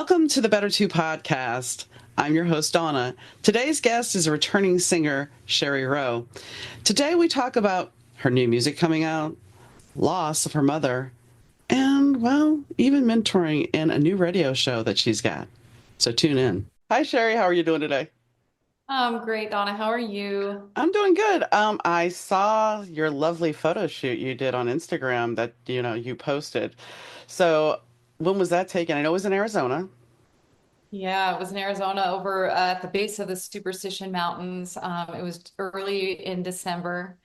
Welcome to the Better Two podcast. I'm your host, Donna. Today's guest is a returning singer, Shari Rowe. Today we talk about her new music coming out, loss of her mother, and, well, even mentoring in a new radio show that she's got. So tune in. Hi, Shari. How are you doing today? Great, Donna. How are you? I'm doing good. I saw your lovely photo shoot you did on Instagram that, you posted. So when was that taken? I know it was in Arizona. Yeah, it was in Arizona over at the base of the Superstition Mountains. It was early in December,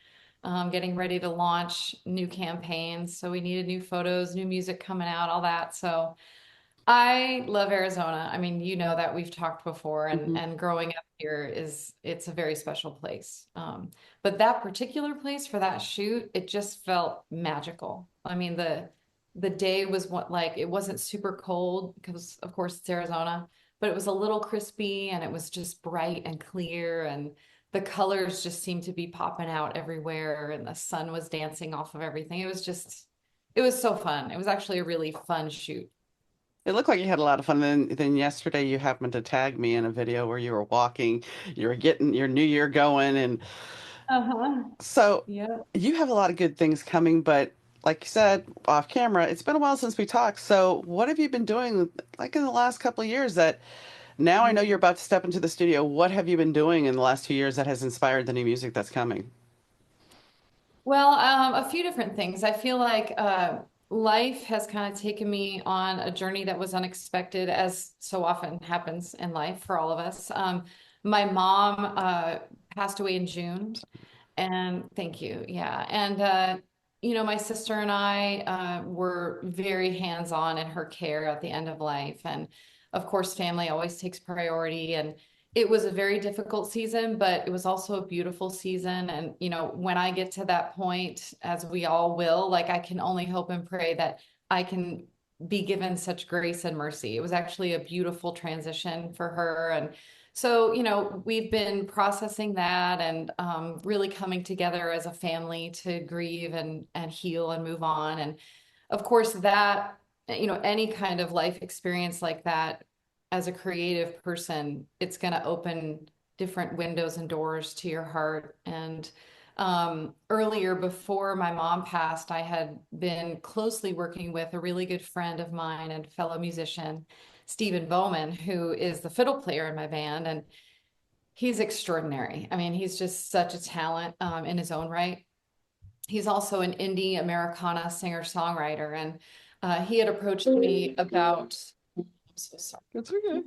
getting ready to launch new campaigns. So we needed new photos, new music coming out, all that. So I love Arizona. I mean, you know that we've talked before, and Mhm. and growing up here it's a very special place. But that particular place for that shoot, it just felt magical. I mean, the day was like it wasn't super cold because of course it's Arizona, but it was a little crispy and it was just bright and clear and the colors just seemed to be popping out everywhere and the sun was dancing off of everything. It was so fun. It was actually a really fun shoot. It looked like you had a lot of fun. Then yesterday you happened to tag me in a video where you were walking, you were getting your new year going, and Uh-huh. so Yeah. you have a lot of good things coming. But like you said off camera, it's been a while since we talked. So what have you been doing, like in the last couple of years? That now I know you're about to step into the studio. What have you been doing in the last 2 years that has inspired the new music that's coming? Well, a few different things. I feel like life has kind of taken me on a journey that was unexpected, as so often happens in life for all of us. My mom passed away in June, and thank you. Yeah. And, my sister and I were very hands-on in her care at the end of life. And of course, family always takes priority. And it was a very difficult season, but it was also a beautiful season. And, when I get to that point, as we all will, like I can only hope and pray that I can be given such grace and mercy. It was actually a beautiful transition for her. And so, we've been processing that and really coming together as a family to grieve and heal and move on. And of course, that, any kind of life experience like that, as a creative person, it's going to open different windows and doors to your heart. And earlier, before my mom passed, I had been closely working with a really good friend of mine and fellow musician, Stephen Bowman, who is the fiddle player in my band. And he's extraordinary. I mean, he's just such a talent in his own right. He's also an indie Americana singer-songwriter. And he had approached me about, I'm so sorry. It's okay.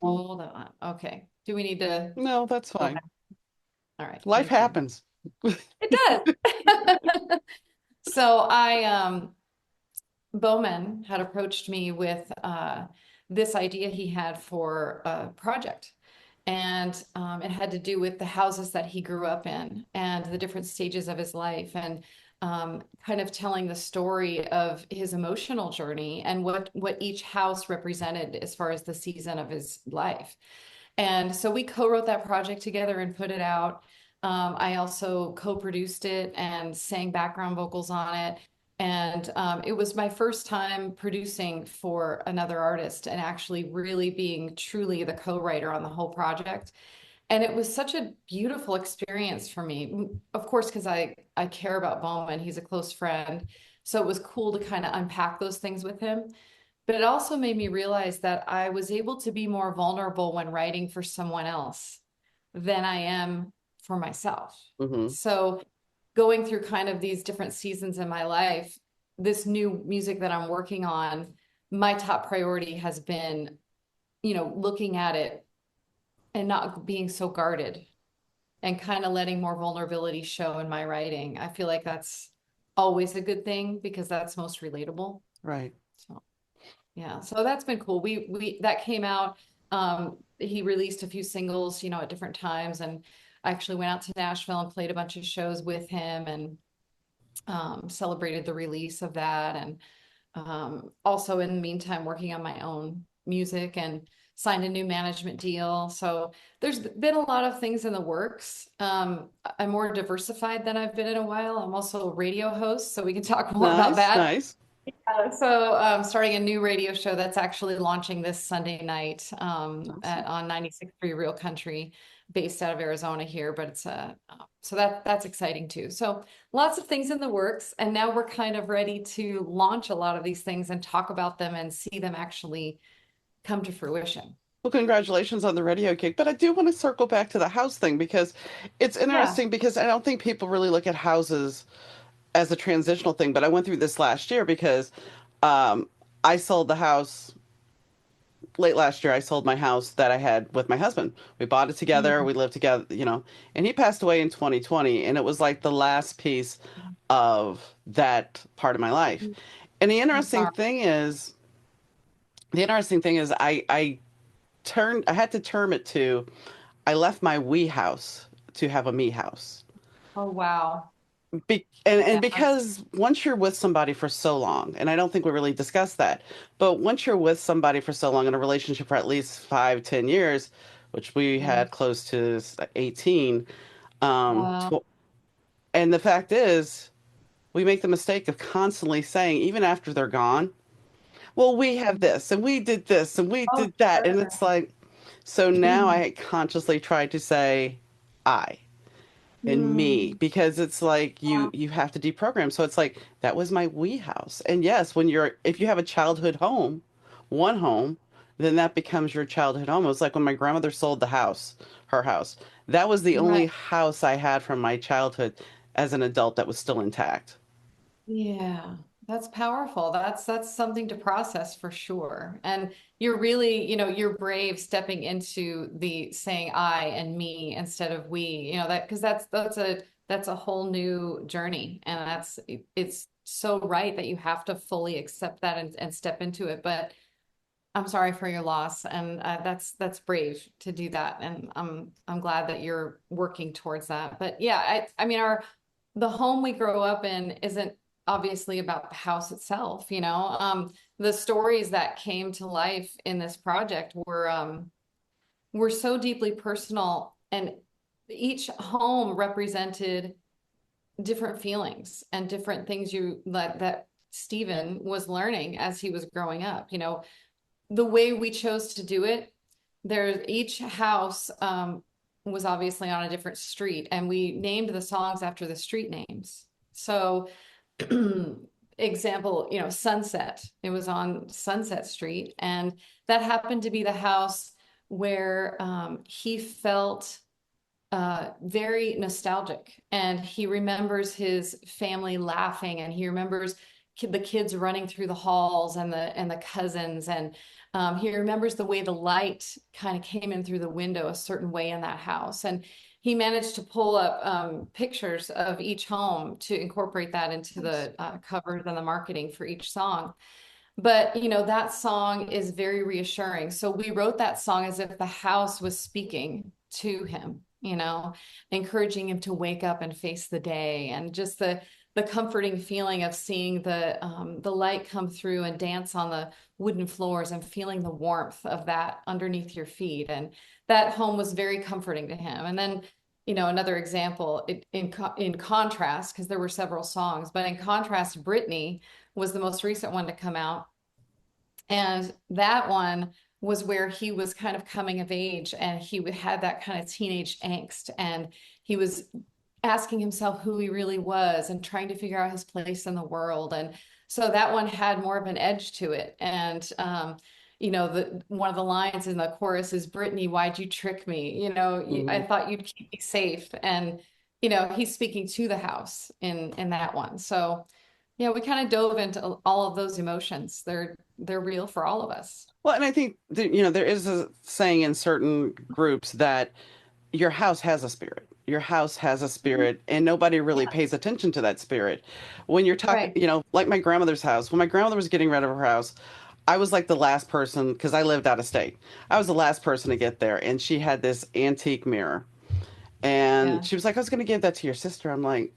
Hold on. Okay. Do we need to? No, that's Okay. fine. All right. Life Thank you. happens. It does. So Bowman had approached me with this idea he had for a project. And it had to do with the houses that he grew up in and the different stages of his life and kind of telling the story of his emotional journey and what each house represented as far as the season of his life. And so we co-wrote that project together and put it out. I also co-produced it and sang background vocals on it. And it was my first time producing for another artist and actually really being truly the co-writer on the whole project. And it was such a beautiful experience for me. Of course, because I care about Bowman. He's a close friend. So it was cool to kind of unpack those things with him. But it also made me realize that I was able to be more vulnerable when writing for someone else than I am for myself. Hmm. So going through kind of these different seasons in my life, this new music that I'm working on, my top priority has been, looking at it and not being so guarded and kind of letting more vulnerability show in my writing. I feel like that's always a good thing because that's most relatable. Right. So yeah, so that's been cool. We that came out. He released a few singles, at different times, and I actually went out to Nashville and played a bunch of shows with him and celebrated the release of that. And also in the meantime, working on my own music and signed a new management deal. So there's been a lot of things in the works. I'm more diversified than I've been in a while. I'm also a radio host, so we can talk more about Nice, that. nice. Starting a new radio show that's actually launching this Sunday night Awesome. on 96.3 Real Country, based out of Arizona here. But it's so that's exciting too. So lots of things in the works, and now we're kind of ready to launch a lot of these things and talk about them and see them actually come to fruition. Well, congratulations on the radio gig. But I do want to circle back to the house thing because it's Yeah. interesting because I don't think people really look at houses as a transitional thing. But I went through this last year because um, I sold the house late last year. I sold my house that I had with my husband. We bought it together. Mm. We lived together, and he passed away in 2020. And it was like the last piece of that part of my life. And I'm sorry. the interesting thing is I had to term it to, I left my we house to have a me house. Oh, wow. And Yeah. because once you're with somebody for so long, and I don't think we really discussed that, but once you're with somebody for so long in a relationship for at least 5, 10 years, which we Mm. had close to 18, Wow. and the fact is, we make the mistake of constantly saying, even after they're gone, well, we have this, and we did this, and we Oh, did that. And sure. it's like, so now I consciously try to say, I. And me Hmm. because it's like you have to deprogram. So it's like that was my wee house. And yes, if you have a childhood home, one home, then that becomes your childhood home. It was like when my grandmother sold the house, her house. That was the Right. only house I had from my childhood as an adult that was still intact. Yeah, that's powerful. That's something to process for sure. And you're really, you're brave stepping into the saying I and me instead of we, that because that's a whole new journey. And it's so right that you have to fully accept that and step into it. But I'm sorry for your loss, and that's brave to do that, and I'm glad that you're working towards that. But yeah, I mean, our the home we grow up in isn't obviously about the house itself, you know. The stories that came to life in this project were so deeply personal, and each home represented different feelings and different things that Stephen was learning as he was growing up, the way we chose to do it, each house was obviously on a different street, and we named the songs after the street names. So, example, Sunset, it was on Sunset Street, and that happened to be the house where he felt very nostalgic, and he remembers his family laughing, and he remembers the kids running through the halls and the cousins, and he remembers the way the light kind of came in through the window a certain way in that house, and he managed to pull up pictures of each home to incorporate that into the covers and the marketing for each song. But that song is very reassuring. So we wrote that song as if the house was speaking to him, encouraging him to wake up and face the day, and just the comforting feeling of seeing the light come through and dance on the wooden floors and feeling the warmth of that underneath your feet. And that home was very comforting to him. And then, another example, in contrast, because there were several songs, but in contrast, Brittany was the most recent one to come out. And that one was where he was kind of coming of age, and he had that kind of teenage angst, and he was asking himself who he really was and trying to figure out his place in the world. And so that one had more of an edge to it. And the one of the lines in the chorus is, Brittany, why'd you trick me? I Mhm. thought you'd keep me safe. And he's speaking to the house in that one. So yeah, we kind of dove into all of those emotions. They're real for all of us. Well, and I think there is a saying in certain groups that your house has a spirit. Your house has a Mhm. spirit, and nobody really Yeah, pays attention to that spirit. When you're talking, right. like my grandmother's house, when my grandmother was getting rid of her house, I was like the last person because I lived out of state. I was the last person to get there, and she had this antique mirror. And Yeah. she was like, I was going to give that to your sister. I'm like,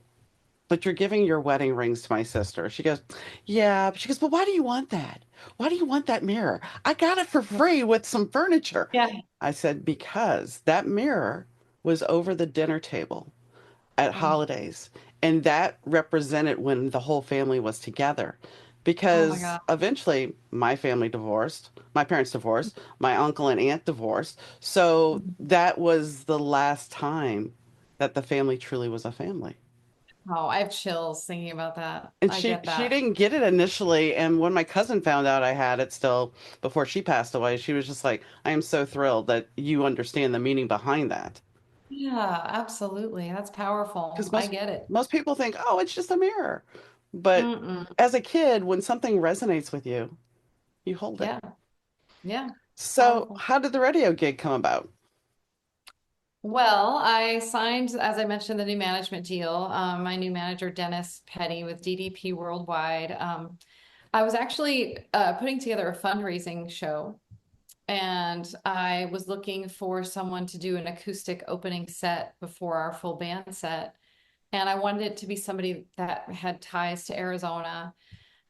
but you're giving your wedding rings to my sister. She goes, yeah. She goes, but why do you want that? Why do you want that mirror? I got it for free with some furniture. Yeah. I said, because that mirror was over the dinner table at Mm. holidays, and that represented when the whole family was together. Oh my because God. eventually my family divorced, my parents divorced, my uncle and aunt divorced. So that was the last time that the family truly was a family. Oh, I have chills thinking about that. And I she get she that. didn't get it initially, and when my cousin found out I had it still before she passed away, she was just like, "I am so thrilled that you understand the meaning behind that." Yeah, absolutely. That's powerful. Because I most get it. most people think, "Oh, it's just a mirror," but Mm-mm. as a kid, when something resonates with you, you hold it. Yeah, yeah, it's So, powerful. how did the radio gig come about? Well, I signed, as I mentioned, the new management deal. My new manager, Dennis Petty with DDP Worldwide. I was actually putting together a fundraising show, and I was looking for someone to do an acoustic opening set before our full band set. And I wanted it to be somebody that had ties to Arizona.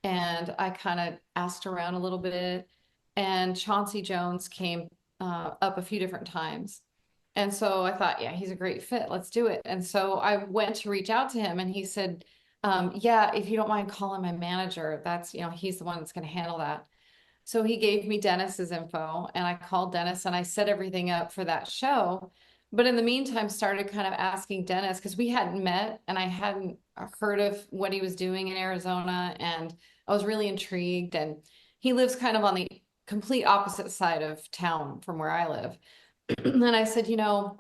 And I kind of asked around a little bit, and Chauncey Jones came up a few different times. And so I thought, yeah, he's a great fit. Let's do it. And so I went to reach out to him, and he said, yeah, if you don't mind calling my manager, that's, he's the one that's going to handle that. So he gave me Dennis's info, and I called Dennis and I set everything up for that show. But in the meantime, started kind of asking Dennis because we hadn't met and I hadn't heard of what he was doing in Arizona. And I was really intrigued. And he lives kind of on the complete opposite side of town from where I live. And I said, on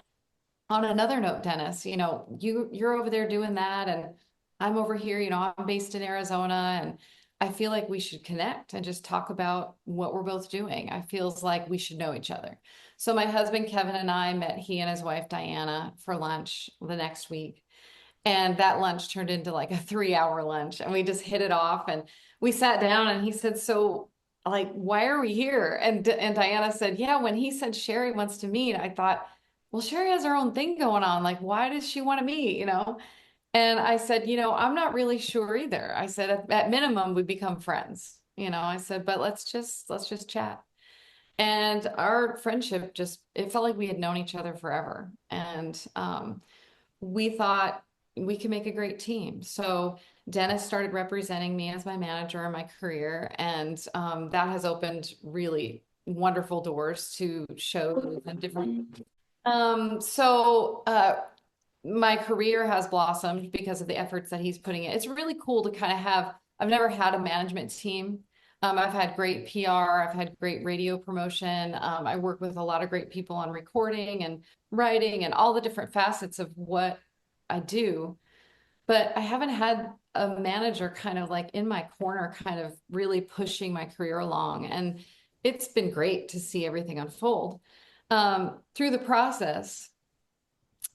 another note, Dennis, you're over there doing that, and I'm over here, I'm based in Arizona, and I feel like we should connect and just talk about what we're both doing. I feels like we should know each other. So my husband Kevin and I met he and his wife Diana for lunch the next week. And that lunch turned into like a 3-hour lunch, and we just hit it off. And we sat down, and he said, "So, like, why are we here?" And Diana said, "Yeah, when he said Shari wants to meet, I thought, well, Shari has her own thing going on. Like, why does she want to meet, And I said, I'm not really sure either. I said, at minimum, we become friends. I said, but let's just chat. And our friendship just, it felt like we had known each other forever. And we thought we could make a great team. So Dennis started representing me as my manager in my career, and that has opened really wonderful doors to shows and different. My career has blossomed because of the efforts that he's putting in. It's really cool to kind of have. I've never had a management team. I've had great PR. I've had great radio promotion. I work with a lot of great people on recording and writing and all the different facets of what I do. But I haven't had a manager kind of like in my corner, kind of really pushing my career along. And it's been great to see everything unfold. Through the process,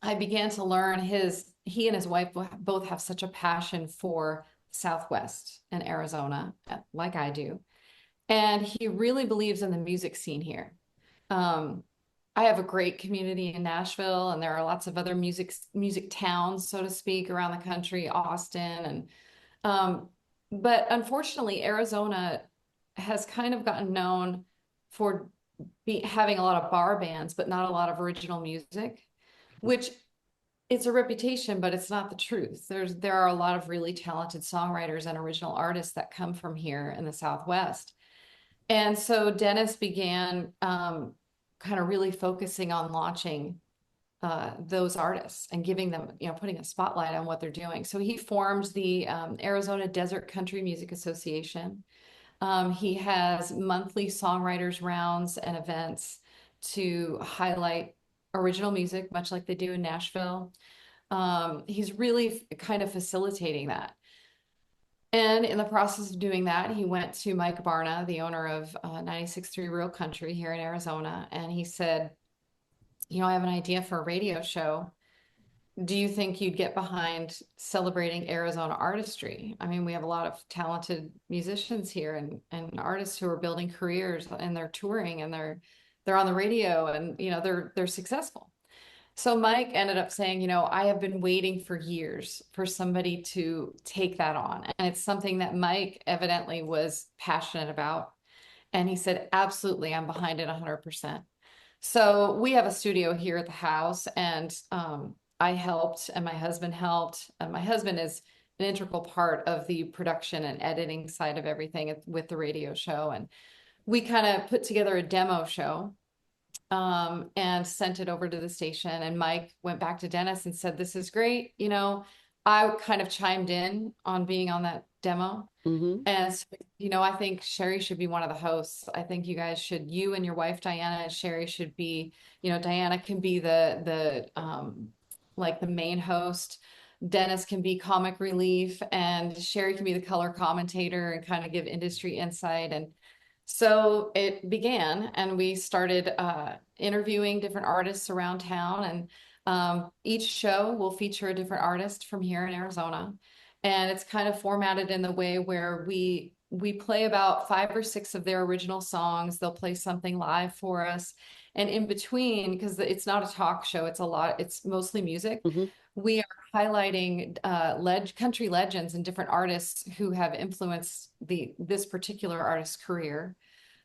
I began to learn he and his wife both have such a passion for Southwest and Arizona, like I do. And he really believes in the music scene here. Um, I have a great community in Nashville, and there are lots of other music towns, so to speak, around the country, Austin, and but unfortunately, Arizona has kind of gotten known for having a lot of bar bands, but not a lot of original music, which it's a reputation, but it's not the truth. There are a lot of really talented songwriters and original artists that come from here in the Southwest. And so Dennis began kind of really focusing on launching those artists and giving them, putting a spotlight on what they're doing. So he formed the Arizona Desert Country Music Association. He has monthly songwriters rounds and events to highlight original music, much like they do in Nashville. He's really kind of facilitating that. And in the process of doing that, he went to Mike Barna, the owner of 96.3 Real Country here in Arizona, and he said, I have an idea for a radio show. Do you think you'd get behind celebrating Arizona artistry? I mean, we have a lot of talented musicians here and artists who are building careers, and they're touring, and they're on the radio, and they're successful. So Mike ended up saying, I have been waiting for years for somebody to take that on. And it's something that Mike evidently was passionate about. And he said, absolutely, I'm behind it 100%. So we have a studio here at the house, and I helped, and my husband helped. And my husband is an integral part of the production and editing side of everything with the radio show. And we kind of put together a demo show and sent it over to the station. And Mike went back to Dennis and said, "This is great." I kind of chimed in on being on that demo. Mm-hmm. And so, I think Shari should be one of the hosts. I think you and your wife Diana and Shari should be, Diana can be the like the main host. Dennis can be comic relief, and Shari can be the color commentator and kind of give industry insight. And so it began, and we started interviewing different artists around town. And each show will feature a different artist from here in Arizona. And it's kind of formatted in the way where we play about 5 or 6 of their original songs. They'll play something live for us. And in between, because it's not a talk show, it's mostly music. Mm-hmm. We are highlighting country legends and different artists who have influenced this particular artist's career.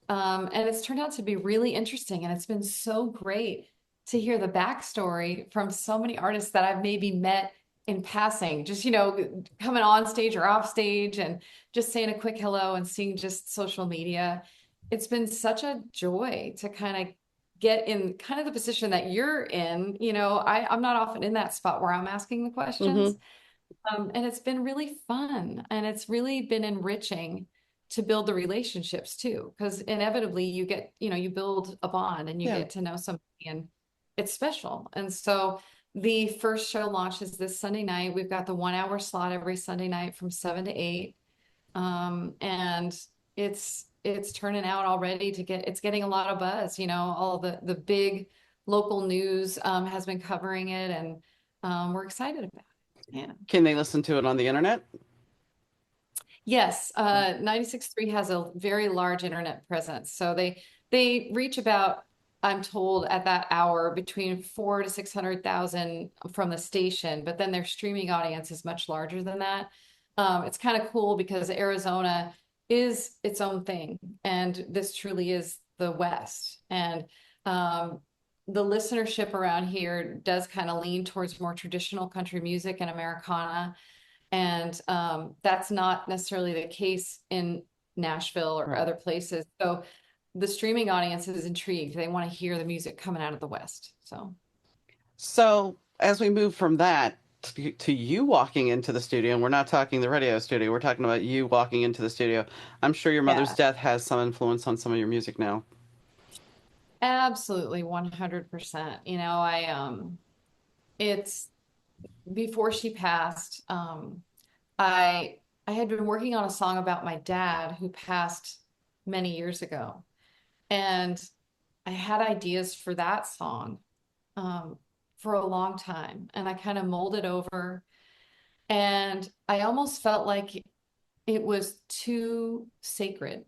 And it's turned out to be really interesting. And it's been so great to hear the backstory from so many artists that I've maybe met in passing, just, coming on stage or off stage and just saying a quick hello and seeing just social media. It's been such a joy to kind of get in kind of the position that you're in. I'm not often in that spot where I'm asking the questions. And it's been really fun, and it's really been enriching to build the relationships too, because inevitably you build a bond and you Yeah. get to know somebody, and it's special. And so the first show launches this Sunday night. We've got the 1 hour slot every Sunday night from 7 to 8. And it's turning out already it's getting a lot of buzz. All the big local news has been covering it, and we're excited about it. Yeah. Can they listen to it on the internet? Yes, 96.3 has a very large internet presence. So they reach about, I'm told, at that hour between 4 to 600,000 from the station, but then their streaming audience is much larger than that. It's kind of cool because Arizona is its own thing, and this truly is the West. And the listenership around here does kind of lean towards more traditional country music and Americana. And that's not necessarily the case in Nashville or Right. other places. So the streaming audience is intrigued. They want to hear the music coming out of the West. So as we move from that to you walking into the studio, and we're not talking the radio studio, we're talking about you walking into the studio. I'm sure your mother's Yeah, death has some influence on some of your music now. absolutely 100%. It's before she passed, I had been working on a song about my dad who passed many years ago. And I had ideas for that song for a long time. And I kind of molded over. And I almost felt like it was too sacred.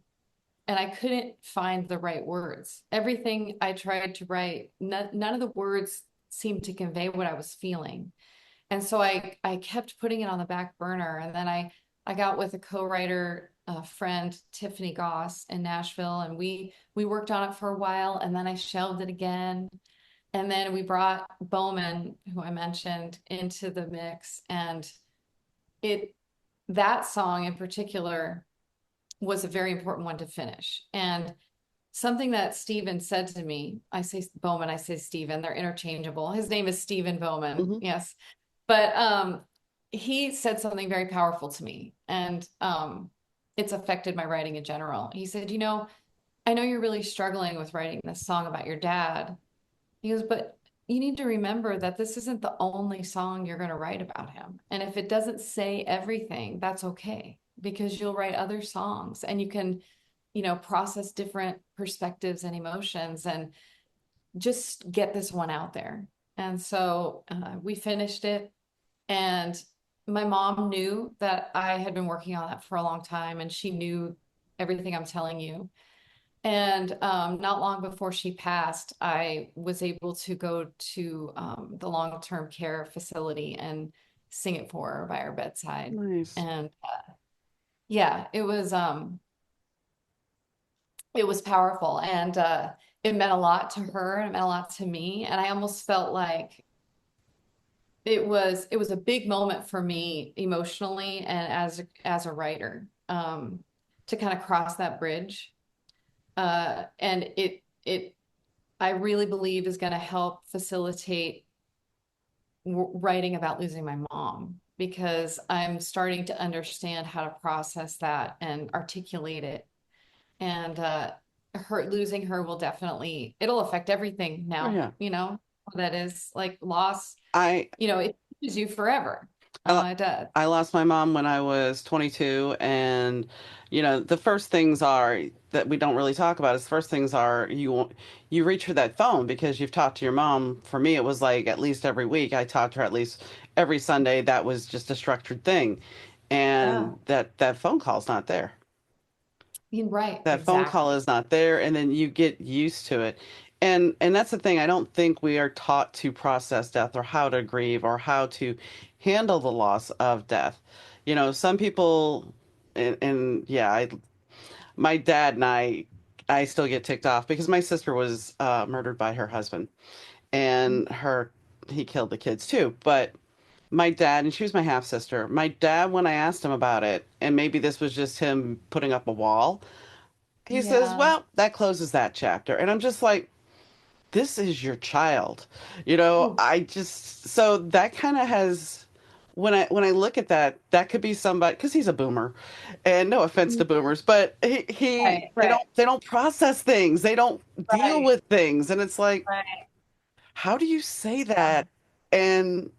And I couldn't find the right words. Everything I tried to write, none of the words seemed to convey what I was feeling. And so I kept putting it on the back burner. And then I got with a co-writer, friend, Tiffany Goss in Nashville, and we worked on it for a while, and then I shelved it again. And then we brought Bowman, who I mentioned, into the mix. And that song in particular was a very important one to finish. And something that Steven said to me, I say Bowman, I say Steven, they're interchangeable. His name is Steven Bowman. Mm-hmm. Yes. But he said something very powerful to me, and it's affected my writing in general. He said, I know you're really struggling with writing this song about your dad. He goes, but you need to remember that this isn't the only song you're going to write about him. And if it doesn't say everything, that's okay, because you'll write other songs and you can, process different perspectives and emotions and just get this one out there. And so we finished it. And my mom knew that I had been working on that for a long time, and she knew everything I'm telling you. And not long before she passed, I was able to go to the long-term care facility and sing it for her by her bedside. Nice. And yeah, it was powerful, and it meant a lot to her, and it meant a lot to me. And I almost felt like it was a big moment for me emotionally and as a writer, to kind of cross that bridge. And it I really believe is going to help facilitate writing about losing my mom, because I'm starting to understand how to process that and articulate it. And her losing her will definitely, it'll affect everything Oh now, yeah. that is like loss, I it changes you forever. I, lo- It does. I lost my mom when I was 22, and the first things are that we don't really talk about is the first things are you reach for that phone because you've talked to your mom. For me, it was like at least every week. I talked to her at least every Sunday. That was just a structured thing, Yeah. and that phone call's not there. You're right. That phone call Exactly. is not there, and then you get used to it. And that's the thing. I don't think we are taught to process death or how to grieve or how to handle the loss of death. Some people, and yeah, my dad and I still get ticked off because my sister was murdered by her husband, and he killed the kids too. But my dad, and she was my half sister, my dad, when I asked him about it, and maybe this was just him putting up a wall, he says, Yeah. well, that closes that chapter. And I'm just like, this is your child. Ooh. I just, so that kind of has, when I look at that, that could be somebody, because he's a boomer, and no offense to boomers, but Right, they right, don't process things. They don't deal right, with things. And it's like, right. how do you say Yeah. that? And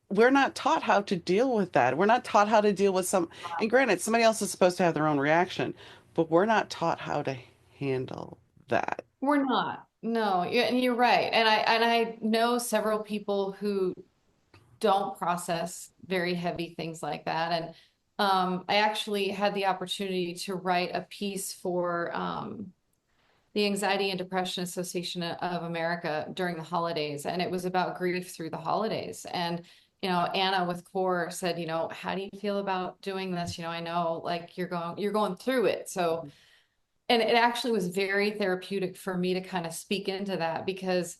we're not taught how to deal with that. We're not taught how to deal with and granted, somebody else is supposed to have their own reaction, but we're not taught how to handle that. We're not. No, and you're right. And I know several people who don't process very heavy things like that. And I actually had the opportunity to write a piece for the Anxiety and Depression Association of America during the holidays, and it was about grief through the holidays. And Anna with CORE said, how do you feel about doing this? I know like you're going through it. So, and it actually was very therapeutic for me to kind of speak into that, because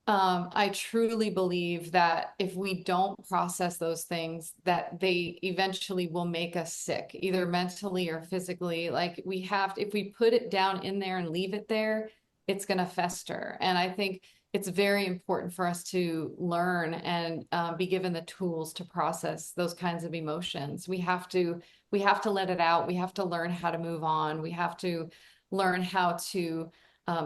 I truly believe that if we don't process those things, that they eventually will make us sick, either mentally or physically. Like we have to, if we put it down in there and leave it there, it's going to fester. And I think it's very important for us to learn and be given the tools to process those kinds of emotions. We have to let it out. We have to learn how to move on. We have to learn how to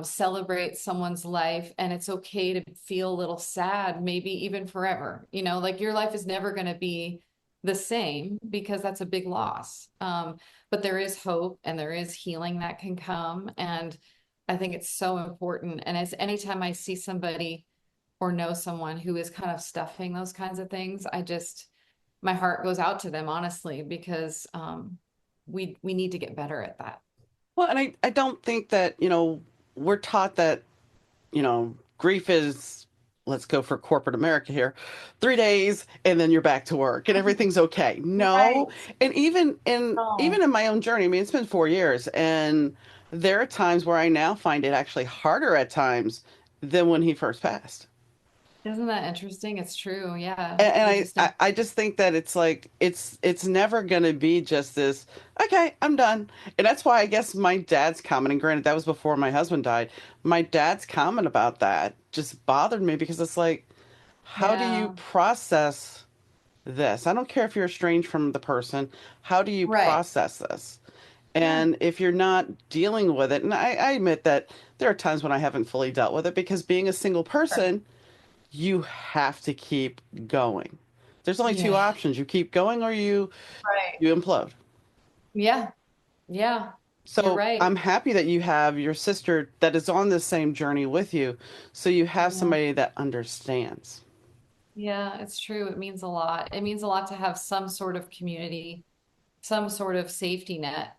celebrate someone's life, and it's okay to feel a little sad, maybe even forever. Like your life is never going to be the same, because that's a big loss. But there is hope and there is healing that can come. And I think it's so important. And as anytime I see somebody or know someone who is kind of stuffing those kinds of things, my heart goes out to them, honestly, because we need to get better at that. Well, and I don't think that, we're taught that, grief is, let's go for corporate America here, 3 days and then you're back to work and everything's okay. No. Right. And even Oh, in my own journey, I mean, it's been 4 years, and there are times where I now find it actually harder at times than when he first passed. isn't that interesting? It's true. Yeah. And We just don't. I just think that it's like it's never gonna be just this, okay, I'm done. And that's why I guess my dad's comment, and granted that was before my husband died, my dad's comment about that just bothered me because it's like, how do you Yeah. process this? I don't care if you're estranged from the person, how do you Right. process this? Yeah. And if you're not dealing with it, and I admit that there are times when I haven't fully dealt with it because being a single Sure. person, you have to keep going. There's only two Yeah. options. You keep going or Right. you implode. Yeah. Yeah. You're So right. I'm happy that you have your sister that is on the same journey with you. So you have Yeah. somebody that understands. Yeah. It's true. It means a lot. It means a lot to have some sort of community, some sort of safety net,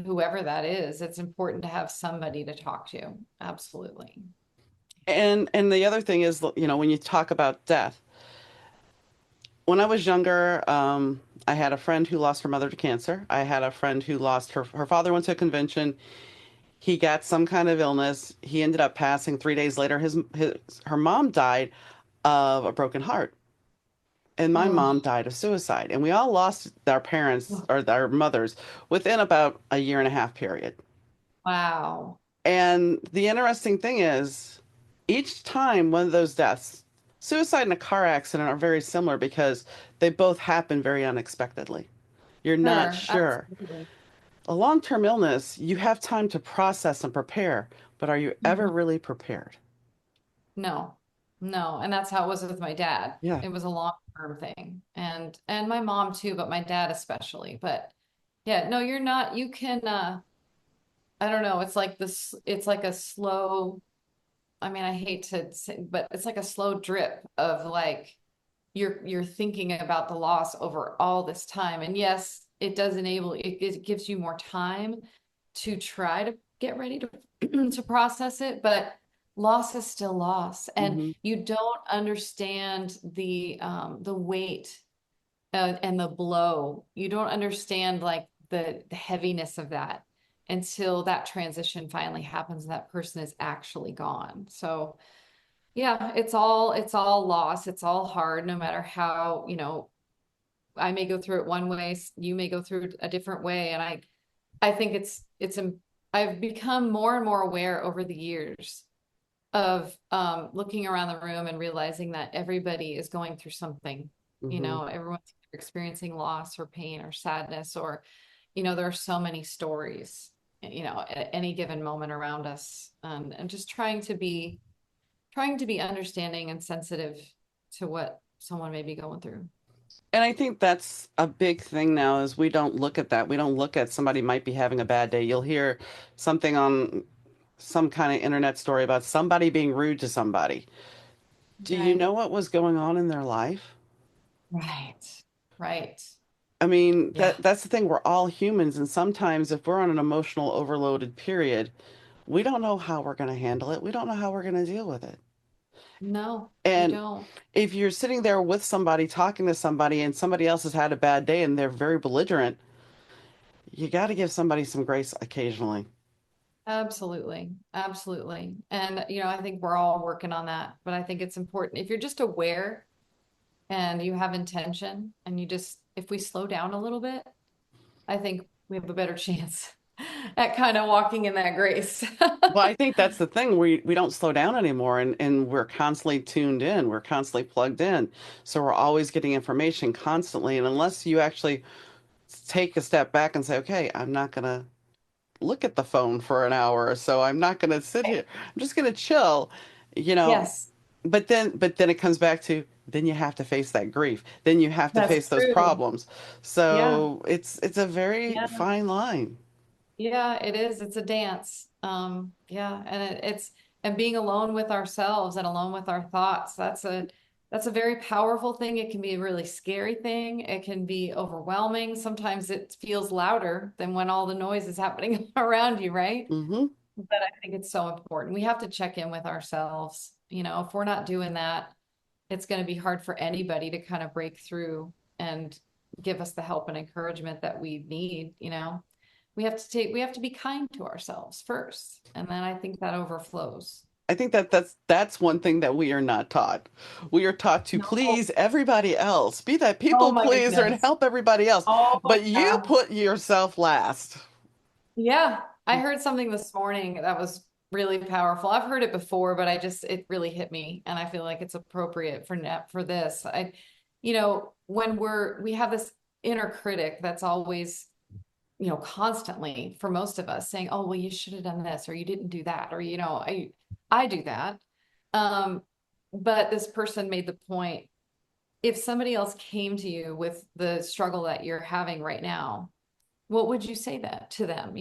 whoever that is. It's important to have somebody to talk to. Absolutely. And the other thing is, when you talk about death, when I was younger, I had a friend who lost her mother to cancer. I had a friend who lost her father went to a convention. He got some kind of illness. He ended up passing 3 days later. Her mom died of a broken heart. and my Oh, mom died of suicide. And we all lost our parents or our mothers within about a year and a half period. wow. And the interesting thing is, each time one of those deaths, suicide and a car accident are very similar because they both happen very unexpectedly. You're not Sure, sure. absolutely. A long-term illness, you have time to process and prepare, but are you ever Mhm. really prepared? No, no. And that's how it was with my dad. Yeah. It was a long-term thing. And my mom too, but my dad especially. But yeah, no, you're not. You can I don't know, it's like this, it's like a slow, I mean, I hate to say, but it's like a slow drip of like you're thinking about the loss over all this time. And yes, it does enable it gives you more time to try to get ready to to process it, but loss is still loss, and Hmm. you don't understand the weight and the blow. You don't understand like the heaviness of that until that transition finally happens and that person is actually gone. So yeah, it's all loss. It's all hard, no matter how, I may go through it one way, you may go through it a different way. And I think I've become more and more aware over the years of looking around the room and realizing that everybody is going through something. Hmm. Everyone's experiencing loss or pain or sadness, or, there are so many stories, at any given moment around us. And just trying to be understanding and sensitive to what someone may be going through. And I think that's a big thing now is we don't look at that. We don't look at somebody might be having a bad day. You'll hear something on some kind of internet story about somebody being rude to somebody. Do you Right. know what was going on in their life? Right. Right. I mean, Yeah. that's the thing. We're all humans, and sometimes if we're on an emotional overloaded period, we don't know how we're going to handle it. We don't know how we're going to deal with it. No, you And don't. if you're sitting there with somebody, talking to somebody, and somebody else has had a bad day and they're very belligerent, you got to give somebody some grace occasionally. Absolutely. Absolutely. And, I think we're all working on that, but I think it's important. If you're just aware and you have intention and if we slow down a little bit, I think we have a better chance at kind of walking in that grace. Well, I think that's the thing. We don't slow down anymore, and we're constantly tuned in. We're constantly plugged in. So we're always getting information constantly. And unless you actually take a step back and say, okay, I'm not gonna look at the phone for an hour or so. I'm not gonna sit here. I'm just gonna chill, you know. Yes, But then it comes back to then you have to face that grief. Then you have to that's face those true. problems. Yeah. So it's a very Yeah. fine line. Yeah, it is. It's a dance. Yeah, and and being alone with ourselves and alone with our thoughts. That's a very powerful thing. It can be a really scary thing. It can be overwhelming. Sometimes it feels louder than when all the noise is happening around you, right? Hmm. But I think it's so important. We have to check in with ourselves. If we're not doing that, it's going to be hard for anybody to kind of break through and give us the help and encouragement that we need. We have to be kind to ourselves first, and then I think that overflows. I think that's one thing that we are not taught. We are taught to No. please everybody else, be that Oh people my pleaser and goodness. help everybody else. Oh But you yeah. put yourself last. Yeah, I heard something this morning that was really powerful. I've heard it before, but it really hit me, and I feel like it's appropriate for this. When we have this inner critic that's always, constantly for most of us saying, "Oh, well, you should have done this, or you didn't do that," or I do that. Um, but this person made the point, if somebody else came to you with the struggle that you're having right now, what would you say that to them?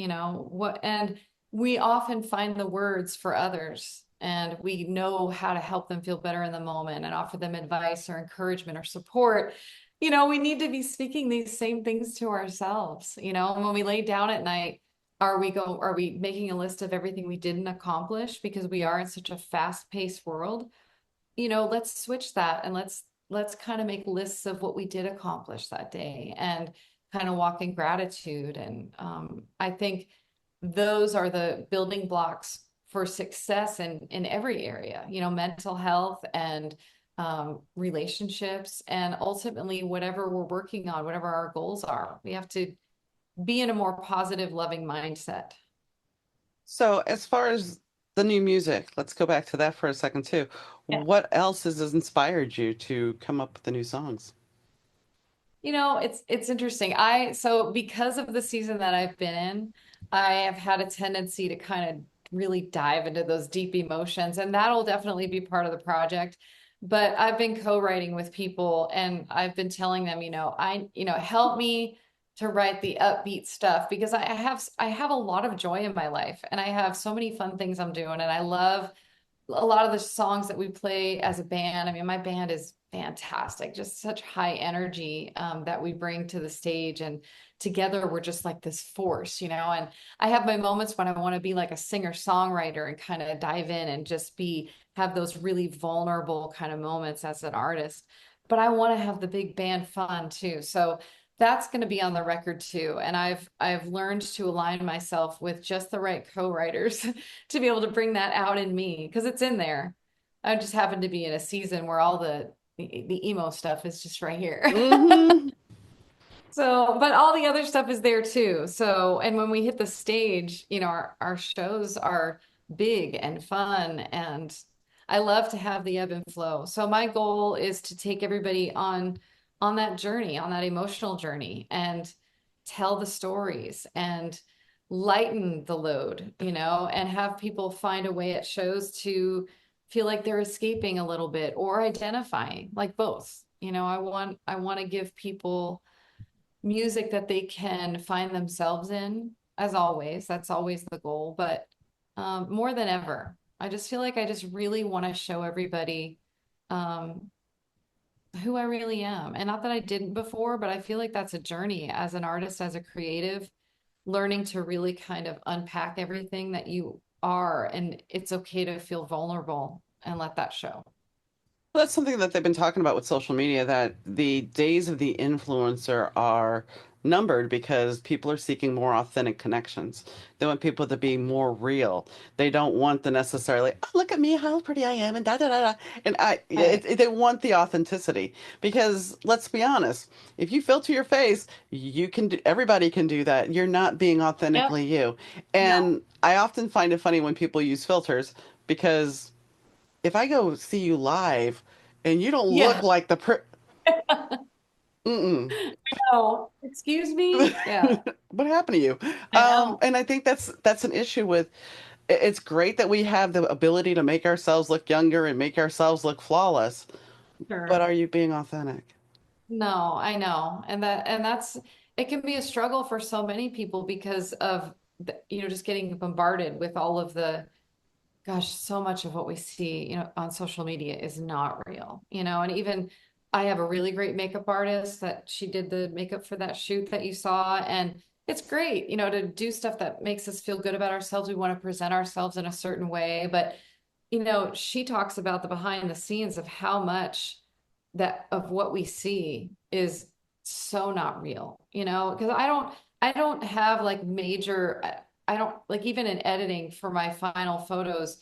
And we often find the words for others, and we know how to help them feel better in the moment and offer them advice or encouragement or support. We need to be speaking these same things to ourselves. When we lay down at night, are we making a list of everything we didn't accomplish because we are in such a fast-paced world? Let's switch that, and let's kind of make lists of what we did accomplish that day and kind of walk in gratitude. And I think those are the building blocks for success in every area, mental health and relationships, and ultimately whatever we're working on, whatever our goals are. We have to be in a more positive, loving mindset. So, as far as the new music, let's go back to that for a second too. What else has inspired you to come up with the new songs? It's interesting. So because of the season that I've been in, I have had a tendency to kind of really dive into those deep emotions, and that'll definitely be part of the project. But I've been co-writing with people, and I've been telling them, help me to write the upbeat stuff, because I have a lot of joy in my life, and I have so many fun things I'm doing, and I love a lot of the songs that we play as a band. I mean, my band is fantastic, just such high energy that we bring to the stage. And together we're just like this force, And I have my moments when I want to be like a singer-songwriter and kind of dive in and just have those really vulnerable kind of moments as an artist. But I want to have the big band fun too. So that's going to be on the record too. And I've learned to align myself with just the right co-writers to be able to bring that out in me, because it's in there. I just happen to be in a season where all the emo stuff is just right here. Hmm. So, but all the other stuff is there too. So, and when we hit the stage, our shows are big and fun, and I love to have the ebb and flow. So my goal is to take everybody on that journey, on that emotional journey, and tell the stories and lighten the load, and have people find a way at shows to feel like they're escaping a little bit or identifying, like both. I want to give people music that they can find themselves in, as always. That's always the goal. But more than ever, I just feel like I just really want to show everybody um, who I really am. And not that I didn't before, but I feel like that's a journey as an artist, as a creative, learning to really kind of unpack everything that you are. And it's okay to feel vulnerable and let that show. Well, that's something that they've been talking about with social media, that the days of the influencer are numbered because people are seeking more authentic connections. They want people to be more real. They don't want the necessarily, oh, look at me, how pretty I am, and da da da da. And Right. they want the authenticity because let's be honest, if you filter your face, you can do, everybody can do that. You're not being Yep. authentically you. No. And I often find it funny when people use filters because if I go see you live and you don't look Yeah. like the mm-mm. Oh, excuse me? Yeah, What happened to you? I know. And I think that's an issue with it's great that we have the ability to make ourselves look younger and make ourselves look flawless, but Sure. are you being authentic? No, I know. And that's it can be a struggle for so many people because of just getting bombarded with all of the gosh, so much of what we see, on social media is not real, and even I have a really great makeup artist that she did the makeup for that shoot that you saw. And it's great, to do stuff that makes us feel good about ourselves. We want to present ourselves in a certain way. But, she talks about the behind the scenes of how much that of what we see is so not real, because I don't have like major, I don't like even in editing for my final photos,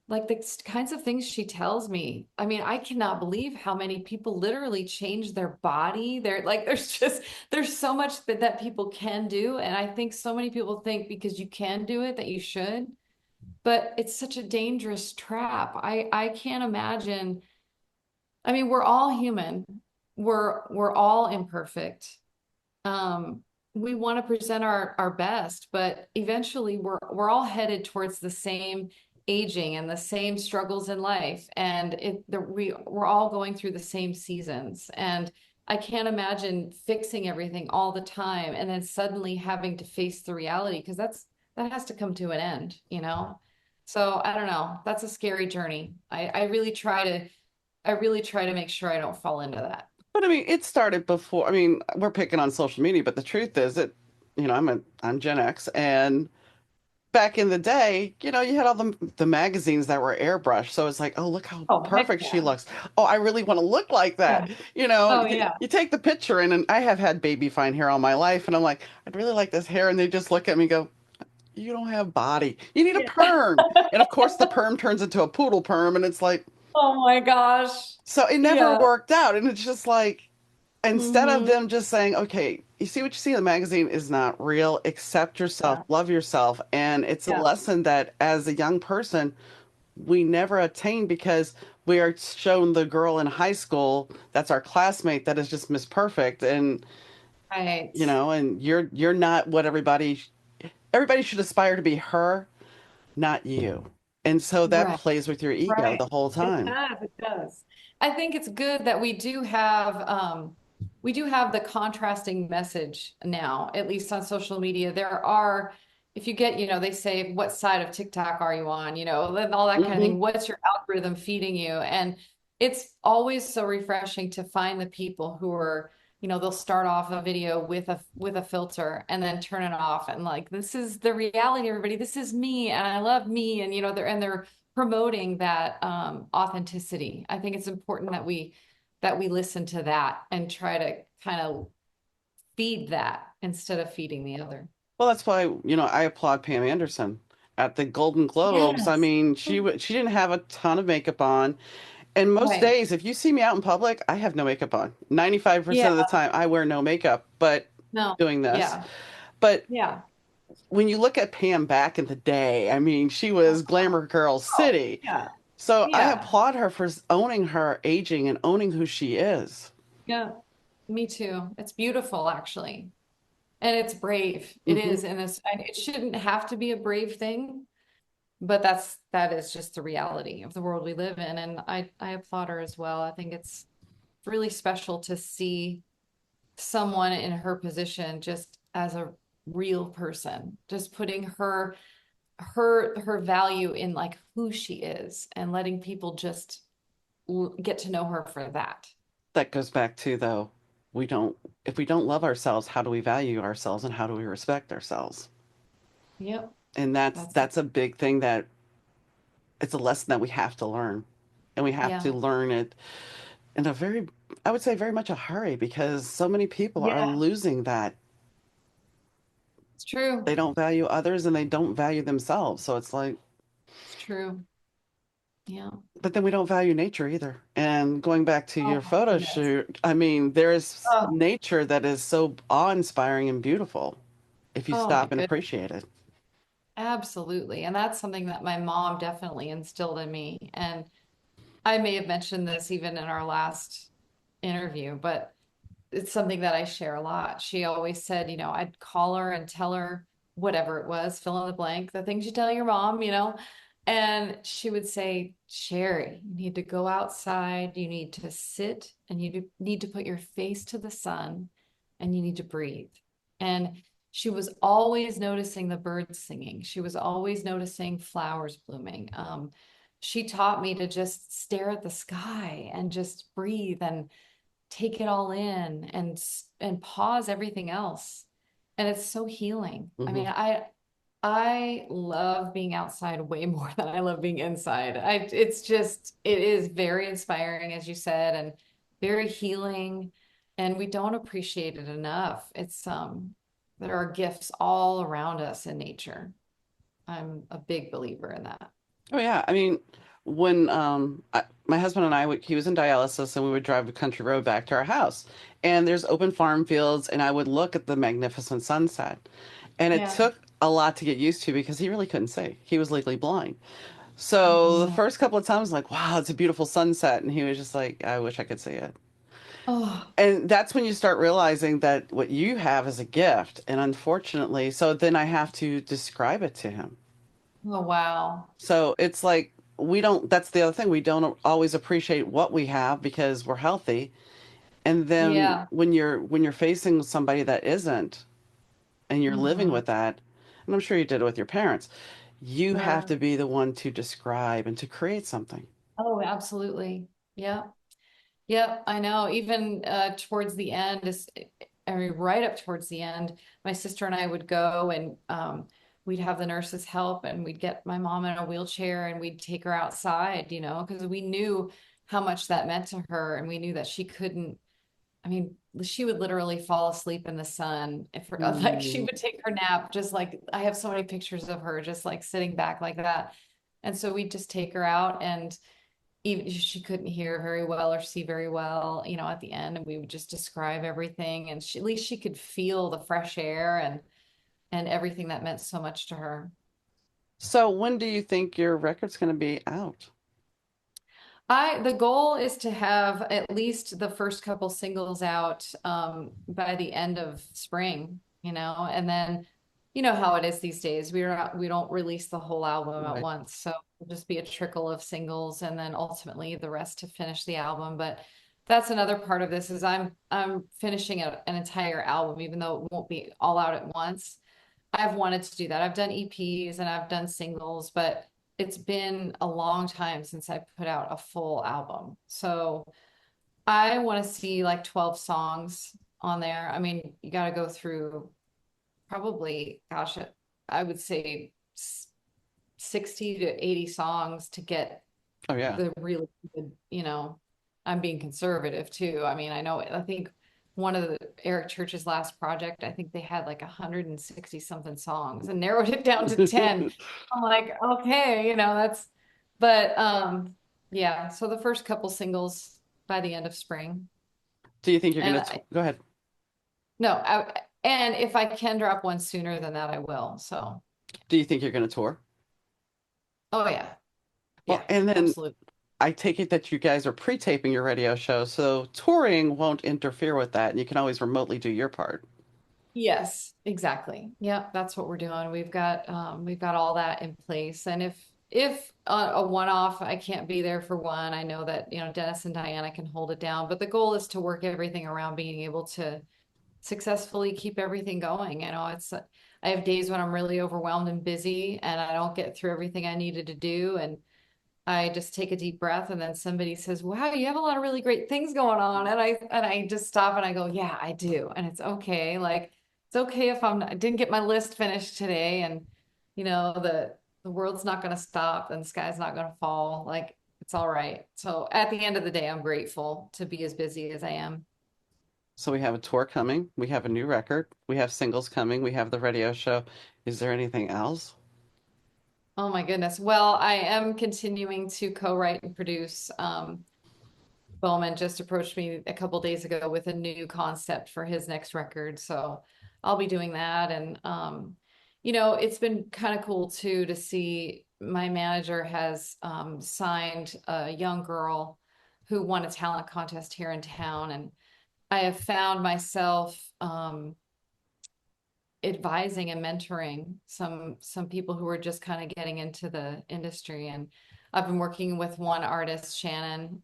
like the kinds of things she tells me. I mean, I cannot believe how many people literally change their body. They're like, there's so much that people can do. And I think so many people think because you can do it that you should, but it's such a dangerous trap. I can't imagine. I mean, we're all human. We're all imperfect. Um, we want to present our best, but eventually we're all headed towards the same aging and the same struggles in life, and we're all going through the same seasons. And I can't imagine fixing everything all the time and then suddenly having to face the reality, because that has to come to an end. So I don't know. That's a scary journey. I really try to make sure I don't fall into that. But I mean, it started before. I mean, we're picking on social media, but the truth is that, I'm Gen X, and back in the day, you had all the magazines that were airbrushed. So it's like, oh, look how Oh, heck perfect she yeah. looks. Oh, I really want to look like Yeah. that. Oh, yeah. You take the picture and I have had baby fine hair all my life, and I'm like, I'd really like this hair, and they just look at me and go, you don't have body. You need a Yeah. perm. And of course, the perm turns into a poodle perm, and it's like, Oh my gosh. So it never Yeah. worked out. And it's just like, instead of Hmm. them just saying, okay, you see what you see in the magazine is not real, accept yourself, Yeah. love yourself. And it's a Yeah. lesson that as a young person, we never attain because we are shown the girl in high school that's our classmate that is just Miss Perfect. And, Right. and you're not what everybody should aspire to be her, not you. And so that Right. plays with your ego Right. the whole It time. does. It does. I think it's good that we do have the contrasting message now, at least on social media. There are, if you get, they say, what side of TikTok are you on? And all that kind of Hmm. thing. What's your algorithm feeding you? And it's always so refreshing to find the people who are, they'll start off a video with a filter and then turn it off and like, this is the reality, everybody. This is me and I love me. And they're promoting that authenticity. I think it's important that we listen to that and try to kind of feed that instead of feeding the other. Well, that's why, I applaud Pam Anderson at the Golden Globes. I Yes. mean, she didn't have a ton of makeup on. And most Right. days, if you see me out in public, I have no makeup on. 95% Yeah. of the time, I wear no makeup, but No. doing this. Yeah. But Yeah. when you look at Pam back in the day, I mean, she was Glamour Girl Oh, City. yeah. So I Yeah. applaud her for owning her aging and owning who she is. Yeah. Me too. It's beautiful, actually. And it's brave. It Hmm. is. And it shouldn't have to be a brave thing, but that is just the reality of the world we live in. And I applaud her as well. I think it's really special to see someone in her position just as a real person, just putting her value in like who she is and letting people just get to know her for that. That goes back to, though, we don't, if we don't love ourselves, how do we value ourselves and how do we respect ourselves? Yep, And that's that's that's a big thing that it's a lesson that we have to learn. And we have to yeah. learn it in a very, I would say, very much a hurry because so many people are Yeah, losing that. it's true. They don't value others and they don't value themselves. So it's like, It's true. Yeah. but then we don't value nature either. And going back to Oh your my photo goodness. shoot, I mean, there is Oh, nature that is so awe-inspiring and beautiful if you oh my stop and goodness. appreciate it. Absolutely. And that's something that my mom definitely instilled in me. And I may have mentioned this even in our last interview, but it's something that I share a lot. She always said, I'd call her and tell her whatever it was, fill in the blank, the things you tell your mom. And she would say, Sherry, you need to go outside, you need to sit, and you need to put your face to the sun, and you need to breathe. And she was always noticing the birds singing. She was always noticing flowers blooming. She taught me to just stare at the sky and just breathe and take it all in and pause everything else. And it's so healing. I Hmm. mean, I love being outside way more than I love being inside. It is very inspiring, as you said, and very healing. And we don't appreciate it enough. There are gifts all around us in nature. I'm a big believer in that. Oh yeah, I mean, when my husband and he was in dialysis, and we would drive a country road back to our house, and there's open farm fields, and I would look at the magnificent sunset, and it Yeah. took a lot to get used to because he really couldn't see. He was legally blind. So the Oh, first couple of times, like, wow, it's a beautiful sunset, and he was just like, I wish I could see it. oh, And that's when you start realizing that what you have is a gift, and unfortunately, so then I have to describe it to him. oh, wow. So it's like we don't, that's the other thing. We don't always appreciate what we have because we're healthy. And then Yeah. when you're facing somebody that isn't and you're living Hmm. with that, and I'm sure you did it with your parents, you have Sure. to be the one to describe and to create something. Oh, absolutely. Yeah. Yep, I know. Even towards the end, I mean, right up towards the end, my sister and I would go and we'd have the nurses help and we'd get my mom in a wheelchair and we'd take her outside, because we knew how much that meant to her and we knew that she couldn't, I mean, she would literally fall asleep in the sun if like she Mm. would take her nap, just like I have so many pictures of her just like sitting back like that. And so we'd just take her out and even she couldn't hear very well or see very well, at the end, and we would just describe everything, and at least she could feel the fresh air and everything that meant so much to her. So when do you think your record's going to be out? The goal is to have at least the first couple singles out by the end of spring, and then you know how it is these days. We don't release the whole album at Right. once. So it'll just be a trickle of singles and then ultimately the rest to finish the album. But that's another part of this is I'm finishing an entire album, even though it won't be all out at once. I've wanted to do that. I've done EPs and I've done singles, but it's been a long time since I put out a full album. So I want to see like 12 songs on there. I mean, you got to go through probably, gosh, I would say 60 to 80 songs to get Oh yeah. the really good, I'm being conservative too. I mean, I think one of the Eric Church's last project, I think they had like 160 something songs and narrowed it down to 10. I'm like, okay, but yeah, so the first couple singles by the end of spring. Do you think you're And going to go ahead? no, and if I can drop one sooner than that, I will. So, Do you think you're going to tour? oh yeah, Well, yeah, and then absolutely. I take it that you guys are pre-taping your radio show, so touring won't interfere with that, and you can always remotely do your part. Yes, exactly. Yeah, that's what we're doing. We've got all that in place. And if a one-off, I can't be there for one. I know that, Dennis and Diana can hold it down, but the goal is to work everything around being able to successfully keep everything going. I have days when I'm really overwhelmed and busy and I don't get through everything I needed to do. And I just take a deep breath and then somebody says, "Wow, you have a lot of really great things going on." And I just stop and I go, "Yeah, I do." And it's okay. Like it's okay if I didn't get my list finished today and the world's not going to stop and the sky's not going to fall. Like it's all right. So at the end of the day, I'm grateful to be as busy as I am. So we have a tour coming, we have a new record, we have singles coming, we have the radio show. Is there anything else? Oh my goodness. Well, I am continuing to co-write and produce. Bowman just approached me a couple days ago with a new concept for his next record. So I'll be doing that. And, it's been kind of cool too to see my manager has signed a young girl who won a talent contest here in town. And I have found myself advising and mentoring some people who are just kind of getting into the industry. And I've been working with one artist, Shannon.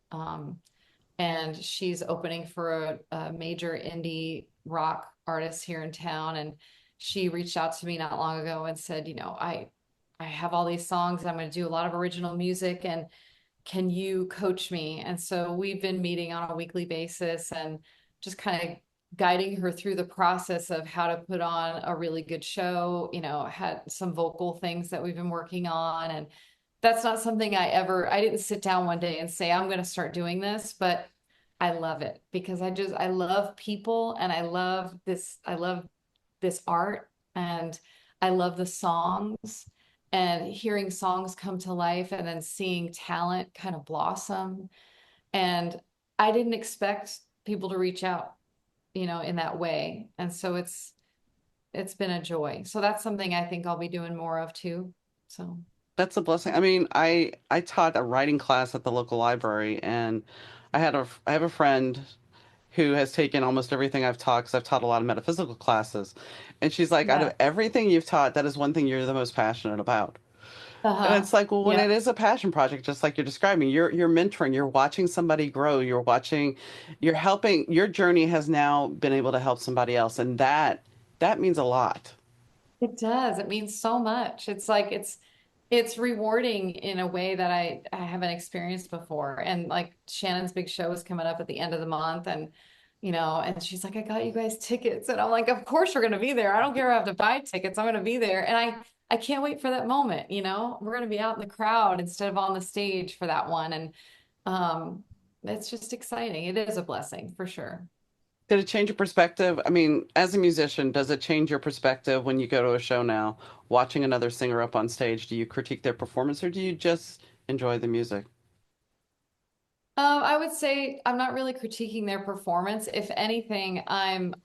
And she's opening for a major indie rock artist here in town. And she reached out to me not long ago and said, I have all these songs. I'm going to do a lot of original music, and can you coach me? And so we've been meeting on a weekly basis and just kind of guiding her through the process of how to put on a really good show. Had some vocal things that we've been working on, and that's not something I didn't sit down one day and say, I'm going to start doing this, but I love it because I love people and I love this art and I love the songs and hearing songs come to life and then seeing talent kind of blossom. And I didn't expect people to reach out, in that way. And so it's been a joy. So that's something I think I'll be doing more of too. So That's a blessing. I mean, I taught a writing class at the local library, and I have a friend who has taken almost everything I've taught because I've taught a lot of metaphysical classes, and she's like, out of yeah. everything you've taught, that is one thing you're the most passionate about. And Uh-huh. it's like, well, when Yeah. it is a passion project, just like you're describing, you're mentoring, you're watching somebody grow, you're helping. Your journey has now been able to help somebody else, and that means a lot. It does. It means so much. It's like it's rewarding in a way that I haven't experienced before. And like Shannon's big show is coming up at the end of the month and and she's like, I got you guys tickets. And I'm like, of course you're gonna be there. I don't care if I have to buy tickets. I'm gonna be there. And I can't wait for that moment. We're gonna be out in the crowd instead of on the stage for that one. And um it's just exciting. It is a blessing for sure. Did it change your perspective? I mean, as a musician, does it change your perspective when you go to a show now, watching another singer up on stage? Do you critique their performance or do you just enjoy the music? I would say I'm not really critiquing their performance. If anything, I'm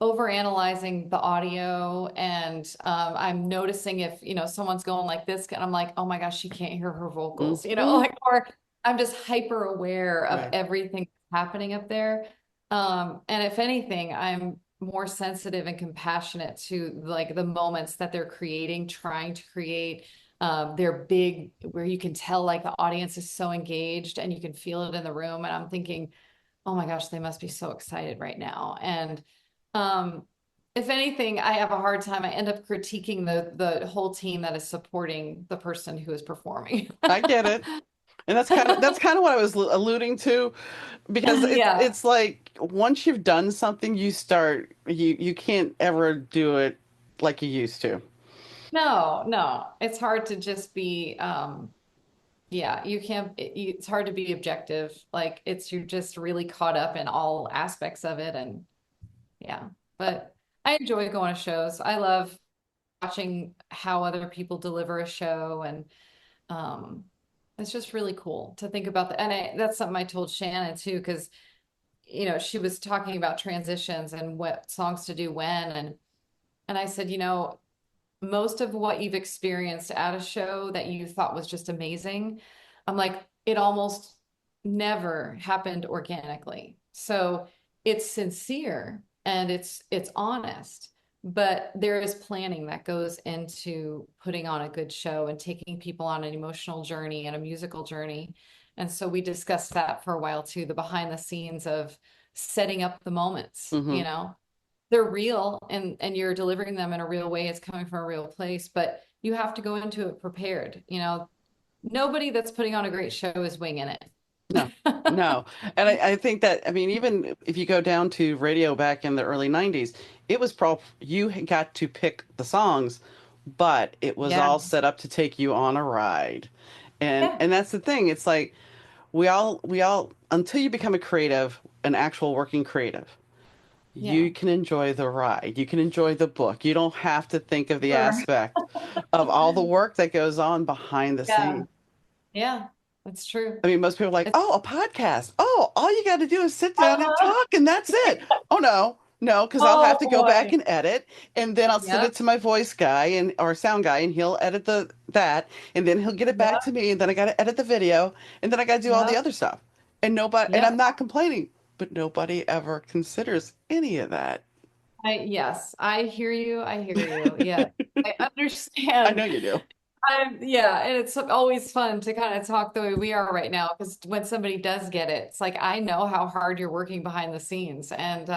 overanalyzing the audio and I'm noticing if, someone's going like this and I'm like, oh my gosh, she can't hear her vocals, Hmm. like, or I'm just hyper aware of Right. everything happening up there. And if anything, I'm more sensitive and compassionate to like the moments that they're creating, trying to create. They're big, where you can tell like the audience is so engaged and you can feel it in the room. And I'm thinking, oh my gosh, they must be so excited right now. And um, if anything, I have a hard time. I end up critiquing the whole team that is supporting the person who is performing. I get it. And that's kind of what I was alluding to, because it's Yeah. it's like once you've done something, you can't ever do it like you used to. No, no. It's hard to just be yeah, you can't it's hard to be objective. Like you're just really caught up in all aspects of it and yeah. But I enjoy going to shows. I love watching how other people deliver a show and um it's just really cool to think about that. And that's something I told Shannon too, because she was talking about transitions and what songs to do when and I said, most of what you've experienced at a show that you thought was just amazing, I'm like, it almost never happened organically. So it's sincere and it's honest, but there is planning that goes into putting on a good show and taking people on an emotional journey and a musical journey. And so we discussed that for a while too, the behind the scenes of setting up the moments, Hmm. they're real and you're delivering them in a real way. It's coming from a real place, but you have to go into it prepared. Nobody that's putting on a great show is winging it. No, no. And I think that, I mean, even if you go down to radio back in the early 90s, it was you had got to pick the songs, but it was Yeah. all set up to take you on a ride. And Yeah. and that's the thing. It's like we all until you become a creative, an actual working creative, Yeah. you can enjoy the ride. You can enjoy the book. You don't have to think of the Sure. aspect of all the work that goes on behind the Yeah. scenes. Yeah. That's true. I mean, most people are like, It's oh, a podcast. Oh, all you got to do is sit down and uh-huh. talk, and that's it. Oh, no, no, because I'll have Oh to go back boy. and edit, and then I'll send it Yep. to my voice guy and or sound guy, and he'll edit that, and then he'll get it back Yep. to me, and then I got to edit the video, and then I got to do all the Yep. other stuff. And I'm Yep. not complaining, but nobody ever considers any of that. Yes, I hear you. I hear you. Yeah. I I understand. know you do. Yeah, and it's always fun to kind of talk the way we are right now because when somebody does get it, it's like I know how hard you're working behind the scenes. And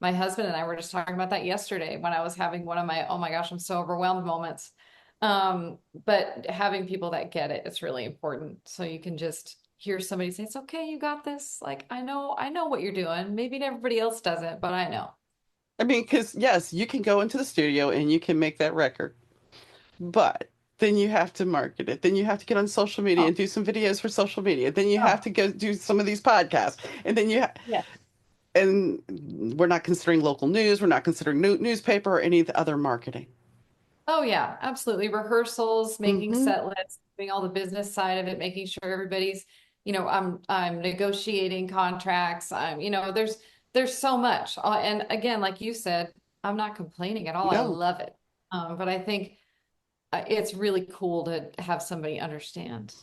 my husband and I were just talking about that yesterday when I was having one of my, oh my gosh, I'm so overwhelmed moments. But having people that get it, it's really important. So you can just hear somebody say, it's okay, you got this. Like, I know what you're doing. Maybe everybody else doesn't, but I know. I mean, because yes, you can go into the studio and you can make that record. But then you have to market it. Then you have to get on social media Oh, and do some videos for social media. Then you have oh, to go do some of these podcasts. And then yeah. and we're not considering local news. We're not considering newspaper or any of the other marketing. Oh yeah, absolutely. Rehearsals, making Hmm. set lists, doing all the business side of it, making sure everybody's, I'm negotiating contracts. There's so much. And again, like you said, I'm not complaining at all. I No. love it. But I think it's really cool to have somebody understand.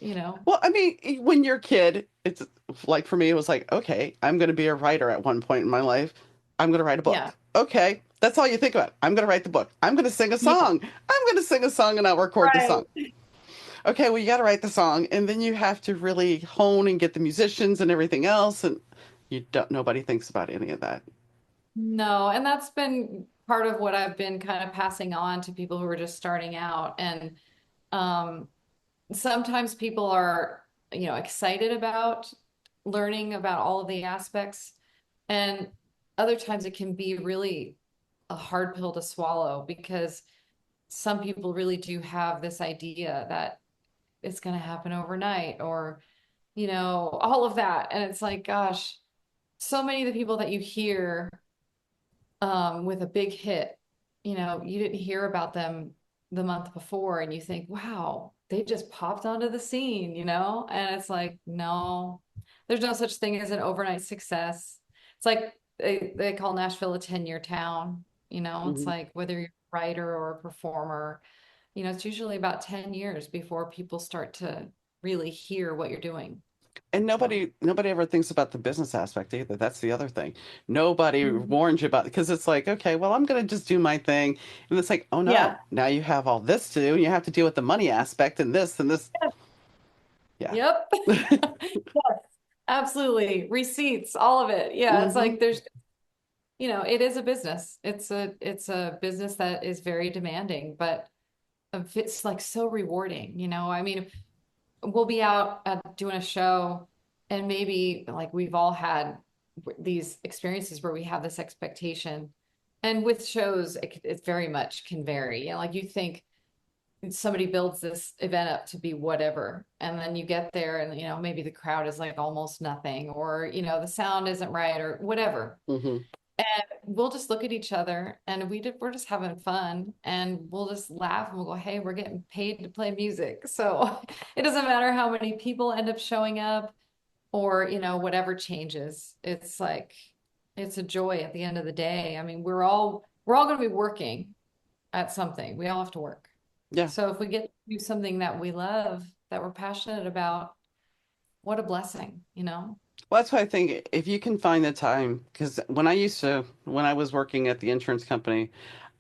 Well, I mean, when you're a kid, it's like for me, it was like, okay, I'm going to be a writer at one point in my life. I'm going to write a Yeah. book. Okay, that's all you think about. I'm going to write the book. I'm going to sing a Yeah. song. I'm going to sing a song and I'll record the song. Right. Okay, well, you got to write the song, and then you have to really hone and get the musicians and everything else, and nobody thinks about any of that. No, and that's been part of what I've been kind of passing on to people who are just starting out. And um, sometimes people are, excited about learning about all of the aspects. And other times it can be really a hard pill to swallow because some people really do have this idea that it's going to happen overnight or, all of that. And it's like, gosh, so many of the people that you hear with a big hit, you didn't hear about them the month before and you think, wow, they just popped onto the scene, and it's like, no, there's no such thing as an overnight success. It's like they call Nashville a 10-year town. It's Hmm. like whether you're a writer or a performer, it's usually about 10 years before people start to really hear what you're doing. And So, nobody ever thinks about the business aspect either. That's the other thing. Nobody mhm. warns you about, because it's like, okay, well, I'm going to just do my thing. And it's like, oh no, Yeah. now you have all this to do, and you have to deal with the money aspect and this and this. Yeah. Yep. Yes, absolutely. Receipts, all of it. Yeah, it's Hmm. like there's, it is a business. It's a business that is very demanding, but it's like so rewarding, I mean, we'll be out doing a show and maybe like we've all had these experiences where we have this expectation. And with shows, it very much can vary. Like you think somebody builds this event up to be whatever, and then you get there and maybe the crowd is like almost nothing, or the sound isn't right or whatever. Hmm. And we'll just look at each other and we're just having fun and we'll just laugh and we'll go, hey, we're getting paid to play music. So it doesn't matter how many people end up showing up or, whatever changes. It's like, it's a joy at the end of the day. I mean, we're all going to be working at something. We all have to work. Yeah. So if we get to do something that we love, that we're passionate about, what a blessing. Well, that's why I think if you can find the time, because when I was working at the insurance company,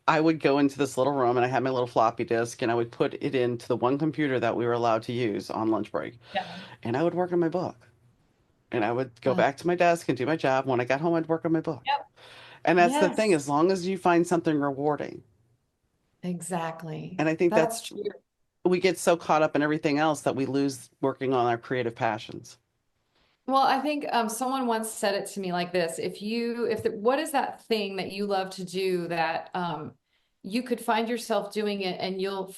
I would go into this little room and I had my little floppy disk and I would put it into the one computer that we were allowed to use on lunch break. Yeah. And I would work on my book. And I would go Uh, back to my desk and do my job. When I got home, I'd work on my book. yep. And that's the thing, Yes. as long as you find something rewarding. Exactly. And I think That's that's, true. we get so caught up in everything else that we lose working on our creative passions. Well, I think someone once said it to me like this: what is that thing that you love to do that you could find yourself doing it and you'll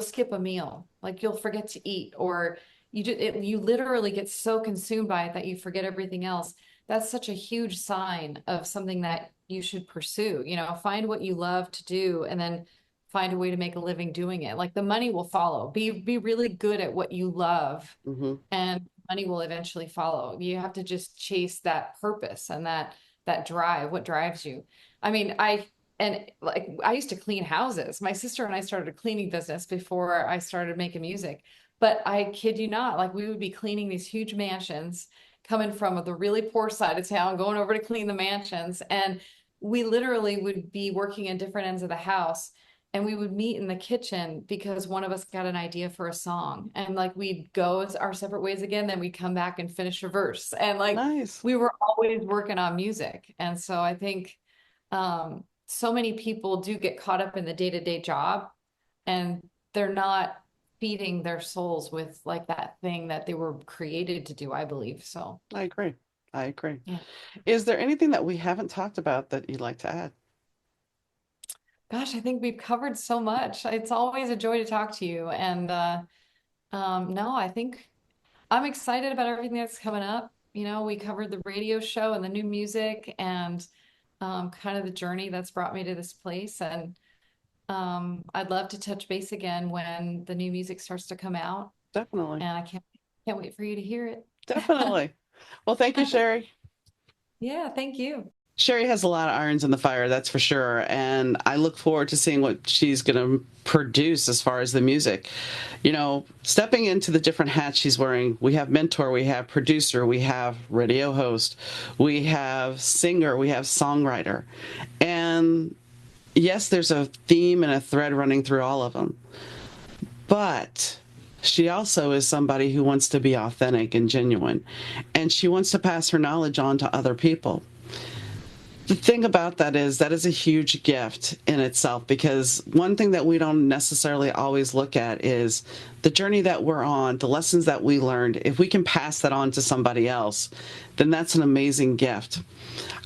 skip a meal, like you'll forget to eat, or you literally get so consumed by it that you forget everything else. That's such a huge sign of something that you should pursue. Find what you love to do and then find a way to make a living doing it. Like the money will follow. Be really good at what you love Hmm. and money will eventually follow. You have to just chase that purpose and that drive, what drives you. I mean, I used to clean houses. My sister and I started a cleaning business before I started making music. But I kid you not, like we would be cleaning these huge mansions, coming from the really poor side of town, going over to clean the mansions. And we literally would be working in different ends of the house and we would meet in the kitchen because one of us got an idea for a song and like we'd go our separate ways again, then we'd come back and finish a verse, and like Nice. we were always working on music. And so I think so many people do get caught up in the day-to-day job and they're not feeding their souls with like that thing that they were created to do, I believe. So I agree. I agree. yeah. Is there anything that we haven't talked about that you'd like to add? Gosh, I think we've covered so much. It's always a joy to talk to you. And no, I think I'm excited about everything that's coming up. We covered the radio show and the new music and kind of the journey that's brought me to this place. And I'd love to touch base again when the new music starts to come out. Definitely. And I can't wait for you to hear it. Definitely. Well, thank you, Shari. Yeah, thank you. Shari has a lot of irons in the fire, that's for sure. And I look forward to seeing what she's going to produce as far as the music. Stepping into the different hats she's wearing, we have mentor, we have producer, we have radio host, we have singer, we have songwriter. And yes, there's a theme and a thread running through all of them. But she also is somebody who wants to be authentic and genuine. And she wants to pass her knowledge on to other people. The thing about that is a huge gift in itself, because one thing that we don't necessarily always look at is the journey that we're on, the lessons that we learned. If we can pass that on to somebody else, then that's an amazing gift.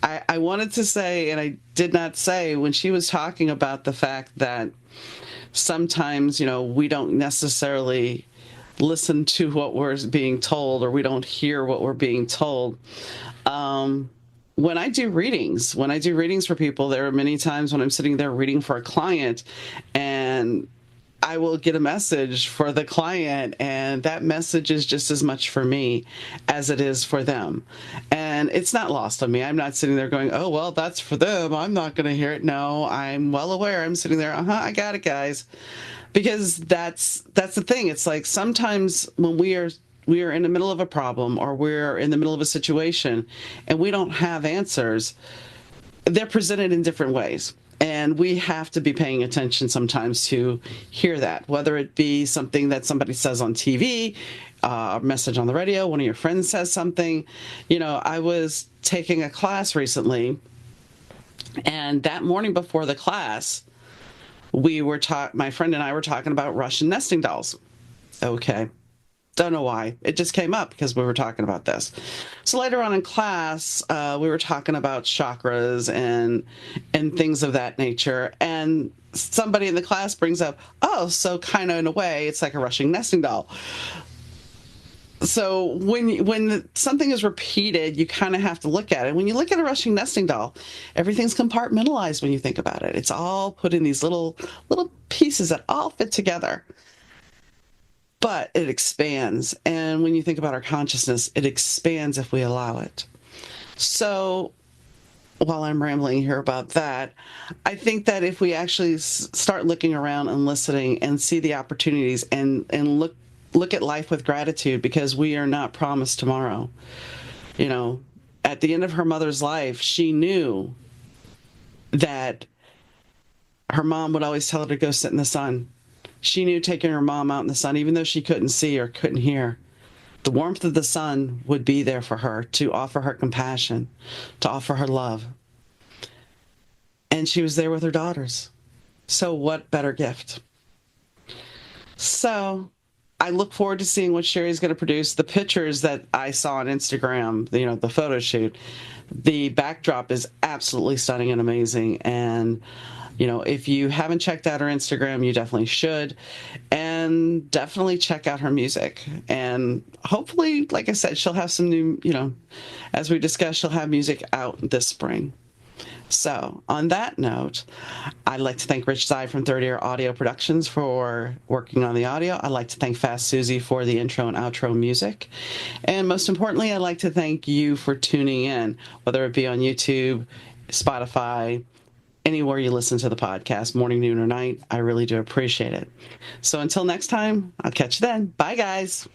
I wanted to say, and I did not say, when she was talking about the fact that sometimes, we don't necessarily listen to what we're being told, or we don't hear what we're being told. When I do readings for people, there are many times when I'm sitting there reading for a client and I will get a message for the client, and that message is just as much for me as it is for them. And it's not lost on me. I'm not sitting there going, oh, well, that's for them, I'm not going to hear it. No, I'm well aware. I'm sitting there, I got it, guys. Because that's the thing. It's like sometimes when we are in the middle of a problem, or we're in the middle of a situation and we don't have answers, they're presented in different ways. And we have to be paying attention sometimes to hear that, whether it be something that somebody says on TV, a message on the radio, one of your friends says something. I was taking a class recently, and that morning before the class, my friend and I were talking about Russian nesting dolls. Okay. Don't know why. It just came up because we were talking about this. So later on in class, we were talking about chakras and things of that nature. And somebody in the class brings up, oh, so kind of in a way, it's like a Russian nesting doll. So when something is repeated, you kind of have to look at it. When you look at a Russian nesting doll, everything's compartmentalized when you think about it. It's all put in these little pieces that all fit together. But it expands. And when you think about our consciousness, it expands if we allow it. So while I'm rambling here about that, I think that if we actually start looking around and listening and see the opportunities and look at life with gratitude, because we are not promised tomorrow. At the end of her mother's life, she knew that her mom would always tell her to go sit in the sun. She knew taking her mom out in the sun, even though she couldn't see or couldn't hear, the warmth of the sun would be there for her to offer her compassion, to offer her love. And she was there with her daughters. So what better gift? So I look forward to seeing what Shari's going to produce. The pictures that I saw on Instagram, the photo shoot, the backdrop is absolutely stunning and amazing. And if you haven't checked out her Instagram, you definitely should. And definitely check out her music. And hopefully, like I said, she'll have some new, as we discussed, she'll have music out this spring. So on that note, I'd like to thank Rich Zai from Third Ear Audio Productions for working on the audio. I'd like to thank Fast Susie for the intro and outro music. And most importantly, I'd like to thank you for tuning in, whether it be on YouTube, Spotify, anywhere you listen to the podcast, morning, noon, or night. I really do appreciate it. So until next time, I'll catch you then. Bye, guys.